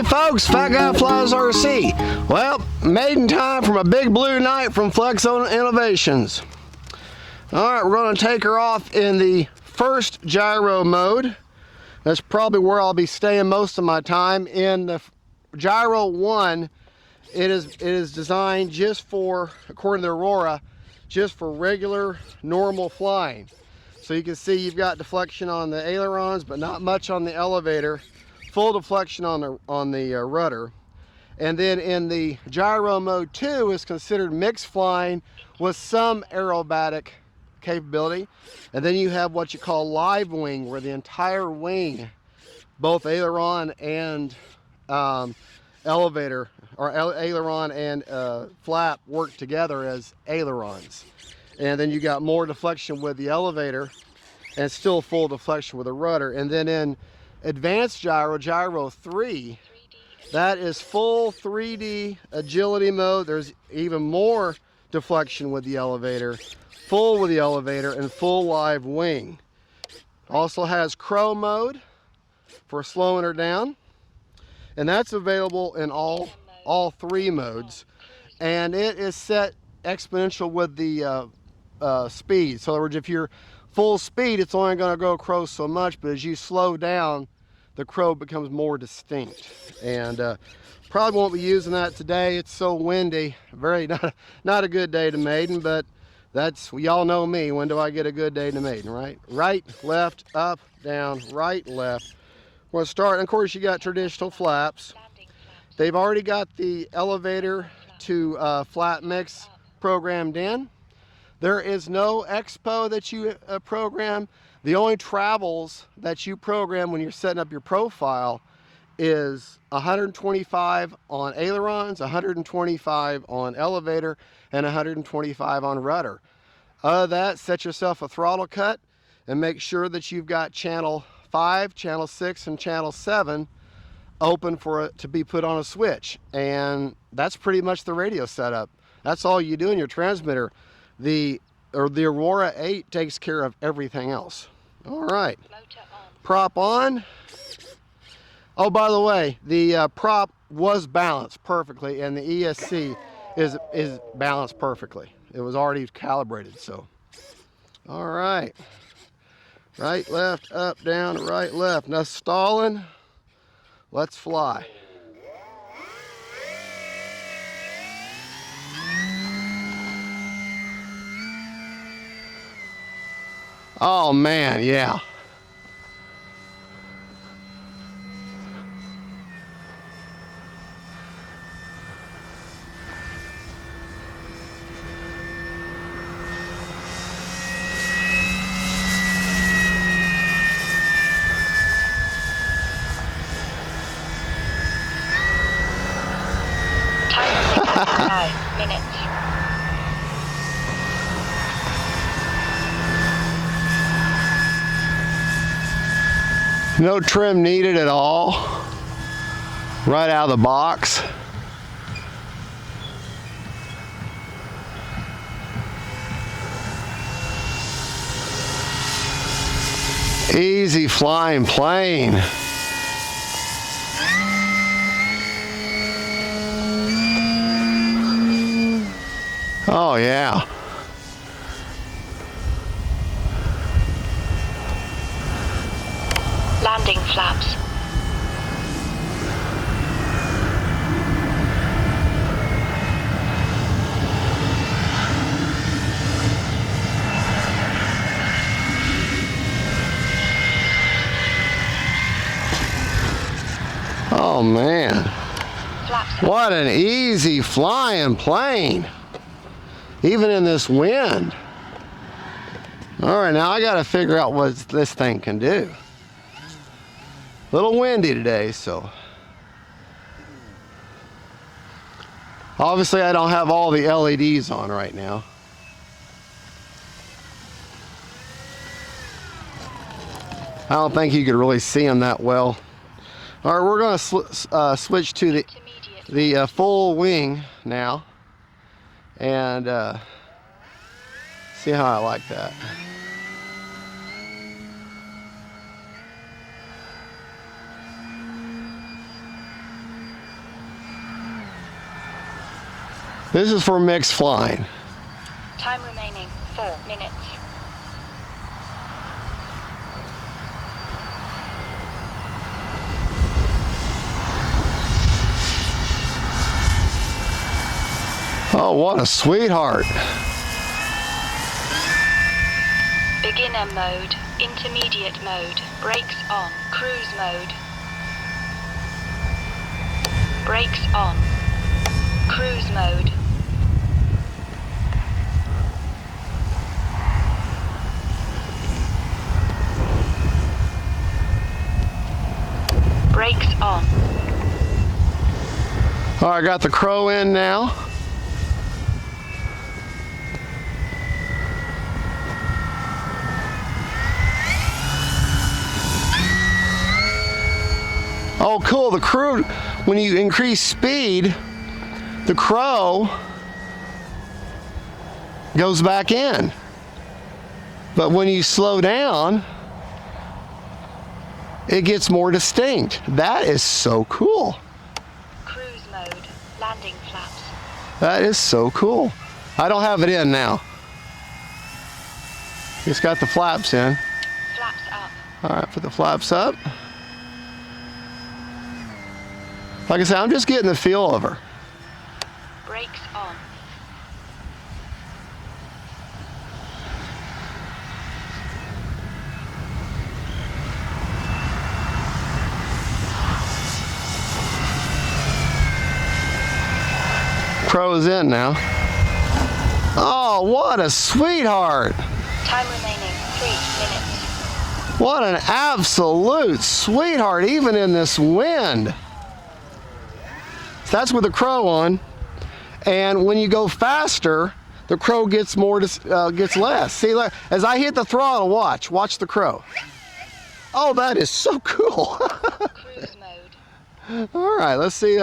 folks, Fat Guy Flies RC. Well, maiden time from a big blue night from Flex Innovations. Alright, we're going to take her off in the first gyro mode. That's probably where I'll be staying most of my time. In the gyro 1, it is designed just for, according to Aurora, just for regular, normal flying. So you can see you've got deflection on the ailerons, but not much on the elevator. Full deflection on the rudder. And then in the gyro mode 2 is considered mixed flying with some aerobatic capability. And then you have what you call live wing, where the entire wing, both aileron and elevator, or aileron and flap, work together as ailerons. And then you got more deflection with the elevator and still full deflection with the rudder. And then in advanced gyro, gyro 3, that is full 3D agility mode. There's even more deflection with the elevator, full with the elevator, and full live wing. Also has crow mode for slowing her down, and that's available in all 3 modes. And it is set exponential with the speed. So in other words, if you're full speed, it's only going to go crow so much, but as you slow down, the crow becomes more distinct. And probably won't be using that today. It's so windy. Not a good day to maiden, but that's, y'all know me. When do I get a good day to maiden, right? Right, left, up, down, right, left. We're going to start, and of course you got traditional flaps. They've already got the elevator to flat mix programmed in. There is no expo that you program. The only travels that you program when you're setting up your profile is 125 on ailerons, 125 on elevator, and 125 on rudder. Other than that, set yourself a throttle cut and make sure that you've got channel 5, channel 6, and channel 7 open for it to be put on a switch. And that's pretty much the radio setup. That's all you do in your transmitter. The Aurora 8 takes care of everything else. All right, prop on. Oh, by the way, the prop was balanced perfectly, and the ESC is balanced perfectly. It was already calibrated, so. All right, right, left, up, down, right, left. Now stalling, let's fly. Oh man, yeah. Time 5 minutes. No trim needed at all, right out of the box. Easy flying plane. Oh yeah. Landing flaps. Oh man. Flaps. What an easy flying plane. Even in this wind. All right, now I got to figure out what this thing can do. A little windy today, so. Obviously I don't have all the LEDs on right now. I don't think you could really see them that well. All right, we're going to switch to the full wing now, and see how I like that. This is for mixed flying. Time remaining 4 minutes. Oh, what a sweetheart. Beginner mode, intermediate mode, brakes on, cruise mode. Brakes on, cruise mode. Brakes on. All right, I got the crow in now. Oh, cool. The crew, when you increase speed, the crow goes back in. But when you slow down, it gets more distinct. That is so cool. Cruise mode, landing flaps. That is so cool. I don't have it in now. It's got the flaps in. Flaps up. All right, put the flaps up. Like I said, I'm just getting the feel of her. Brakes on. Crow's in now. Oh, what a sweetheart. Time remaining 3 minutes. What an absolute sweetheart, even in this wind. That's with the crow on. And when you go faster, the crow gets gets less. See, look, as I hit the throttle, watch the crow. Oh, that is so cool. Cruise mode. All right, let's see.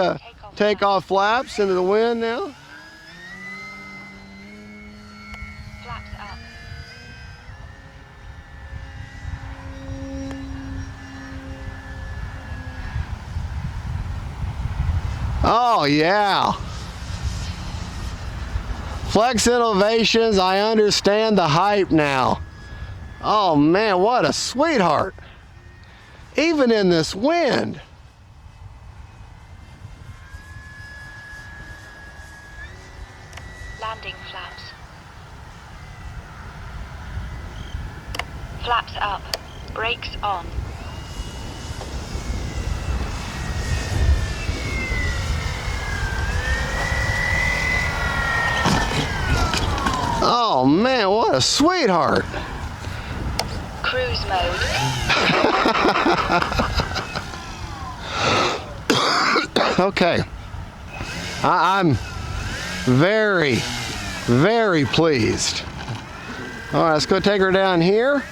Take off flaps into the wind now. Flaps up. Oh, yeah. Flex Innovations, I understand the hype now. Oh, man, what a sweetheart. Even in this wind. Landing flaps. Flaps up. Brakes on. Oh, man, what a sweetheart. Cruise mode. Okay. I'm very, very pleased. All right, let's go take her down here.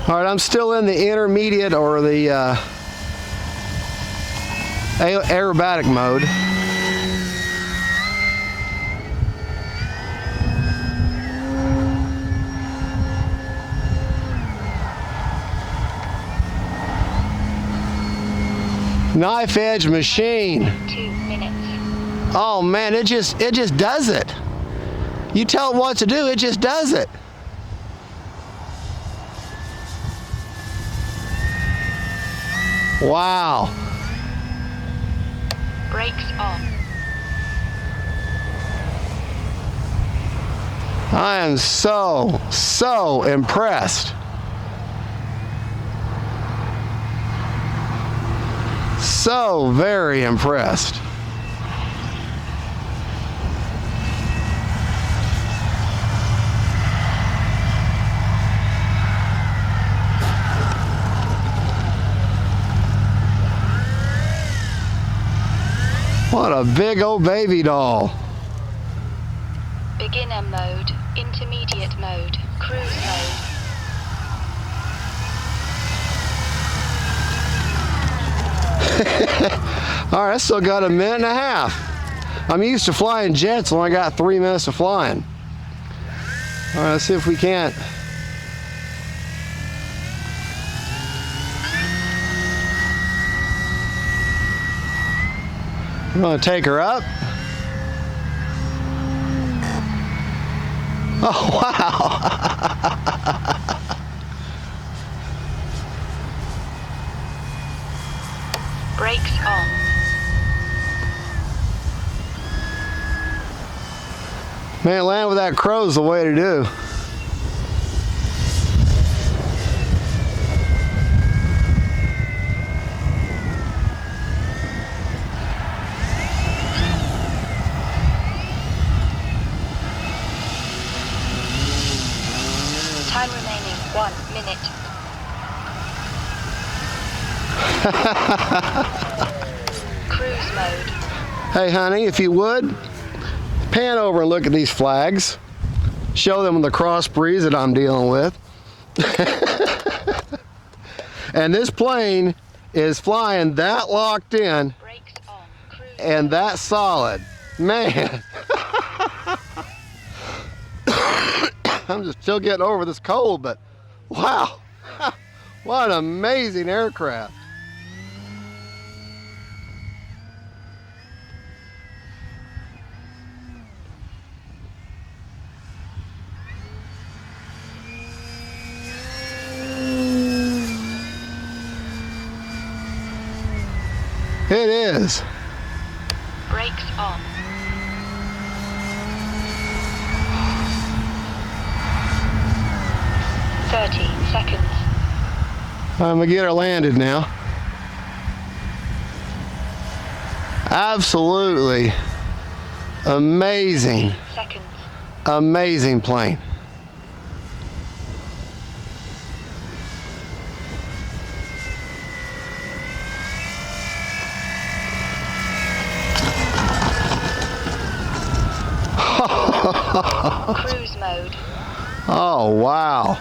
All right, I'm still in the intermediate or the aerobatic mode. Knife edge machine. 2 minutes. Oh man, it just does it. You tell it what to do, it just does it. Wow. Brakes on. I am so impressed. So very impressed. What a big old baby doll. Beginner mode. Intermediate mode. Cruise mode. All right, I still got a minute and a half. I'm used to flying jets, and I got 3 minutes of flying. All right, let's see if we can't I'm gonna take her up. Oh, wow. Brakes on. Man, land with that crow's the way to do. Time remaining 1 minute. Cruise mode. Hey honey, if you would, pan over and look at these flags. Show them the cross breeze that I'm dealing with. And this plane is flying that locked in Brakes on. Cruise and that solid. Man. I'm just still getting over this cold, but wow. What an amazing aircraft. It is. Brakes on. 30 seconds. I'm gonna get her landed now. Absolutely amazing. 8 seconds. Amazing plane. Cruise mode. Oh, wow.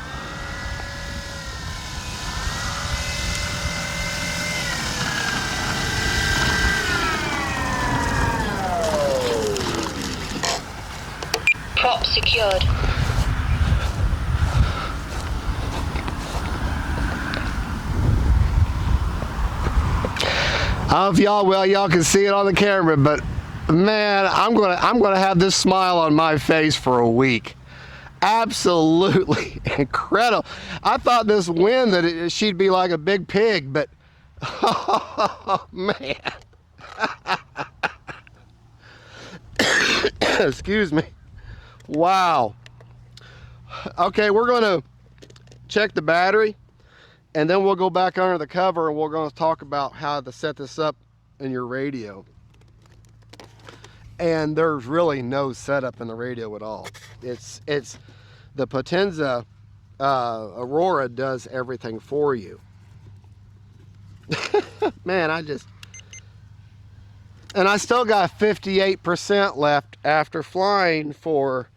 Prop secured. I don't know if y'all can see it on the camera, but man, I'm gonna have this smile on my face for a week. Absolutely incredible. I thought this wind that she'd be like a big pig, but oh man. Excuse me. Wow. Okay, we're gonna check the battery, and then we'll go back under the cover and we're going to talk about how to set this up in your radio. And there's really no setup in the radio at all. It's the Potenza Aurora does everything for you. Man, I still got 58% left after flying for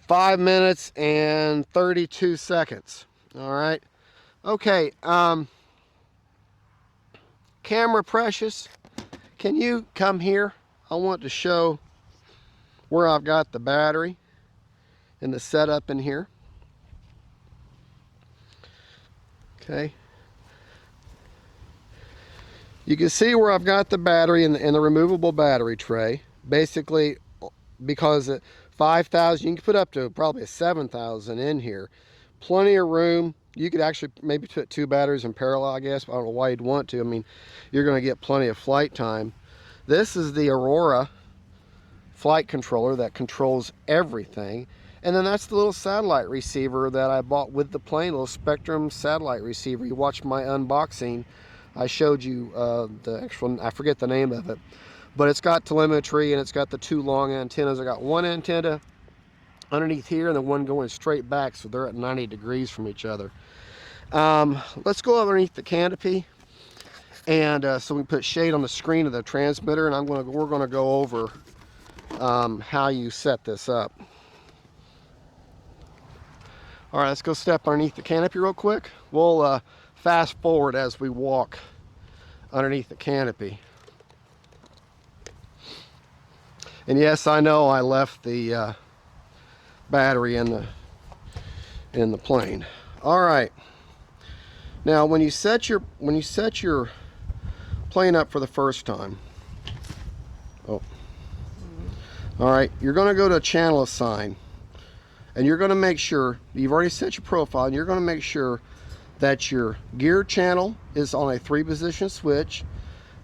5 minutes and 32 seconds. All right. Okay. Camera Precious, can you come here? I want to show where I've got the battery and the setup in here. Okay. You can see where I've got the battery in the removable battery tray. Basically, because 5,000, you can put up to probably a 7,000 in here. Plenty of room. You could actually maybe put 2 batteries in parallel, I guess. I don't know why you'd want to. I mean, you're going to get plenty of flight time. This is the Aurora flight controller that controls everything. And then that's the little satellite receiver that I bought with the plane, little Spectrum satellite receiver. You watched my unboxing. I showed you the actual, I forget the name of it. But it's got telemetry and it's got the 2 long antennas. I got one antenna underneath here and the one going straight back, so they're at 90 degrees from each other. Let's go underneath the canopy, and so we put shade on the screen of the transmitter, and we're gonna go over how you set this up. All right, let's go step underneath the canopy real quick. We'll fast forward as we walk underneath the canopy. And yes, I know I left the battery in the plane. All right. Now, when you set your plane up for the first time. Oh. All right, you're going to go to channel assign, and you're going to make sure, you've already set your profile, and you're going to make sure that your gear channel is on a 3-position switch,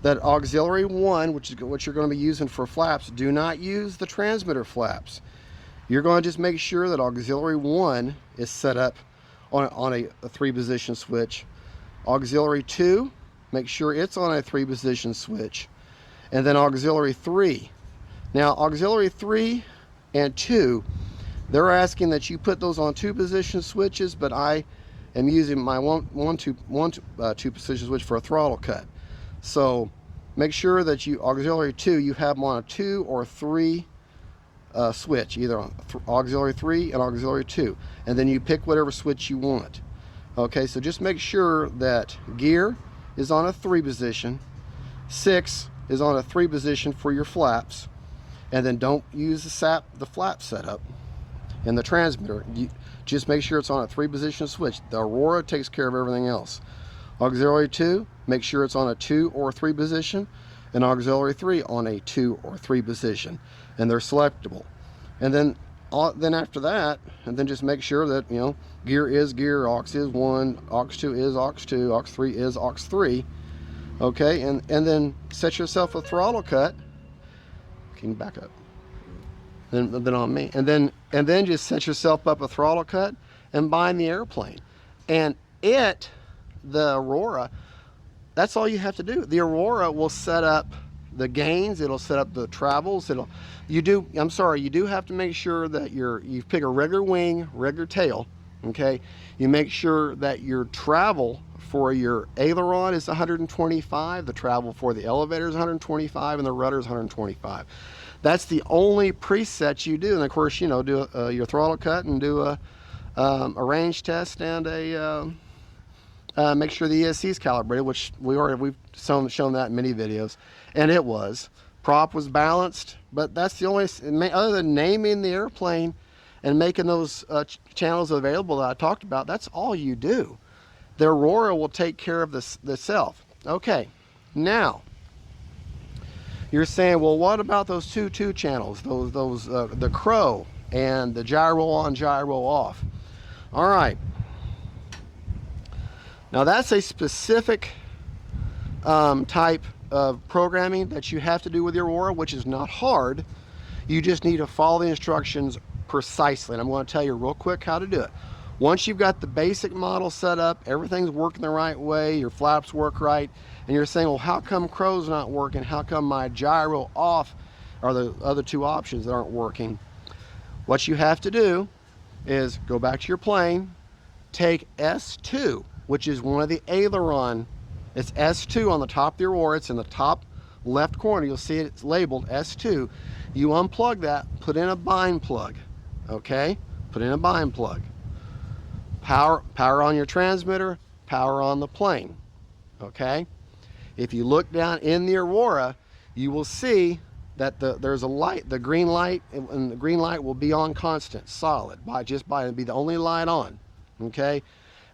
that auxiliary 1, which is what you're going to be using for flaps, do not use the transmitter flaps. You're going to just make sure that auxiliary 1 is set up on a 3-position switch. Auxiliary 2, make sure it's on a 3-position switch. And then auxiliary 3. Now auxiliary 3 and 2, they're asking that you put those on 2-position switches, but I am using my 2-position switch for a throttle cut. So make sure that you, auxiliary 2, you have them on a 2 or 3 switch, either on auxiliary 3 and auxiliary 2, and then you pick whatever switch you want. Okay, so just make sure that gear is on a 3-position, 6 is on a 3-position for your flaps, and then don't use the flap setup in the transmitter. You just make sure it's on a 3-position switch. The Aurora takes care of everything else. Auxiliary 2, make sure it's on a 2 or 3 position, and auxiliary 3 on a 2 or 3 position, and they're selectable. And then after that, and then just make sure that, you know, gear is gear, aux is 1, aux 2 is aux 2, aux 3 is aux 3. Okay, and then set yourself a throttle cut. Can you back up? Then on me, and then just set yourself up a throttle cut and bind the airplane. And the Aurora, that's all you have to do. The Aurora will set up the gains, it'll set up the travels, you do have to make sure that you pick a regular wing, regular tail, okay? You make sure that your travel for your aileron is 125, the travel for the elevator is 125, and the rudder is 125. That's the only preset you do. And of course, you know, do your throttle cut and do a range test and make sure the ESC is calibrated, which we've shown that in many videos, and it was. Prop was balanced, but that's the only, other than naming the airplane and making those channels available that I talked about, that's all you do. The Aurora will take care of the self. Okay, now you're saying, well, what about those two channels, the crow and the gyro on, gyro off? All right. Now that's a specific type of programming that you have to do with your Aurora, which is not hard. You just need to follow the instructions precisely. And I'm going to tell you real quick how to do it. Once you've got the basic model set up, everything's working the right way, your flaps work right, and you're saying, well, how come crow's not working? How come my gyro off are the other two options that aren't working? What you have to do is go back to your plane, take S2, which is one of the aileron. It's S2 on the top of the Aurora. It's in the top left corner. You'll see it's labeled S2. You unplug that, put in a bind plug, okay? Put in a bind plug. Power on your transmitter, power on the plane, okay? If you look down in the Aurora, you will see that there's a light, the green light, and the green light will be on constant, solid, it'll be the only light on, okay?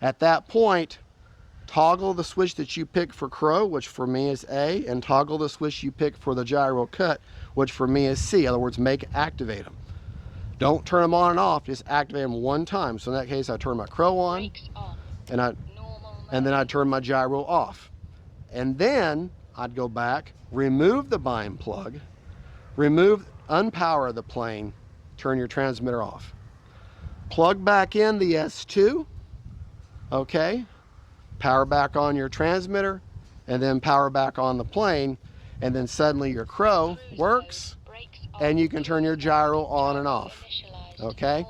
At that point, toggle the switch that you pick for crow, which for me is A, and toggle the switch you pick for the gyro cut, which for me is C. In other words, activate them. Don't turn them on and off, just activate them one time. So in that case, I turn my crow on, and then I turn my gyro off. And then I'd go back, remove the bind plug, unpower the plane, turn your transmitter off. Plug back in the S2, okay? Power back on your transmitter, and then power back on the plane, and then suddenly your crow works, and you can turn your gyro on and off, okay?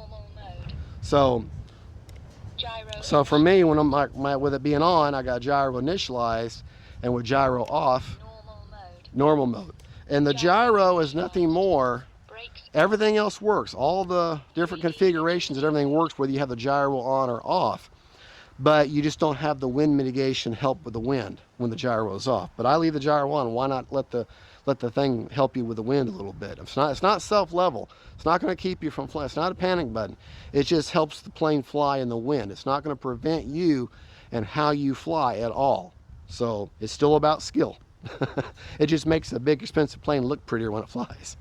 So for me, when I'm with it being on, I got gyro initialized, and with gyro off, normal mode. And the gyro is nothing more, everything else works. All the different configurations and everything works whether you have the gyro on or off. But you just don't have the wind mitigation help with the wind when the gyro is off. But I leave the gyro on. Why not let the thing help you with the wind a little bit? It's not self-level. It's not going to keep you from flying. It's not a panic button. It just helps the plane fly in the wind. It's not going to prevent you and how you fly at all. So it's still about skill. It just makes a big expensive plane look prettier when it flies.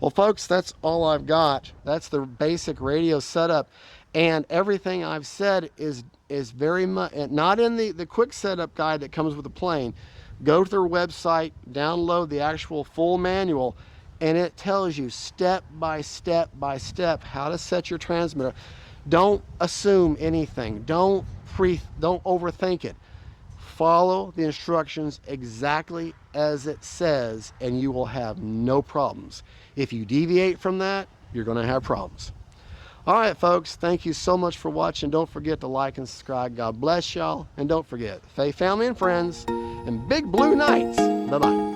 Well, folks, that's all I've got. That's the basic radio setup. And everything I've said is very much, not in the quick setup guide that comes with the plane. Go to their website, download the actual full manual, and it tells you step by step by step how to set your transmitter. Don't assume anything. Don't overthink it. Follow the instructions exactly as it says, and you will have no problems. If you deviate from that, you're going to have problems. All right, folks, thank you so much for watching. Don't forget to like and subscribe. God bless y'all. And don't forget, faith, family, and friends, and big blue nights. Bye-bye.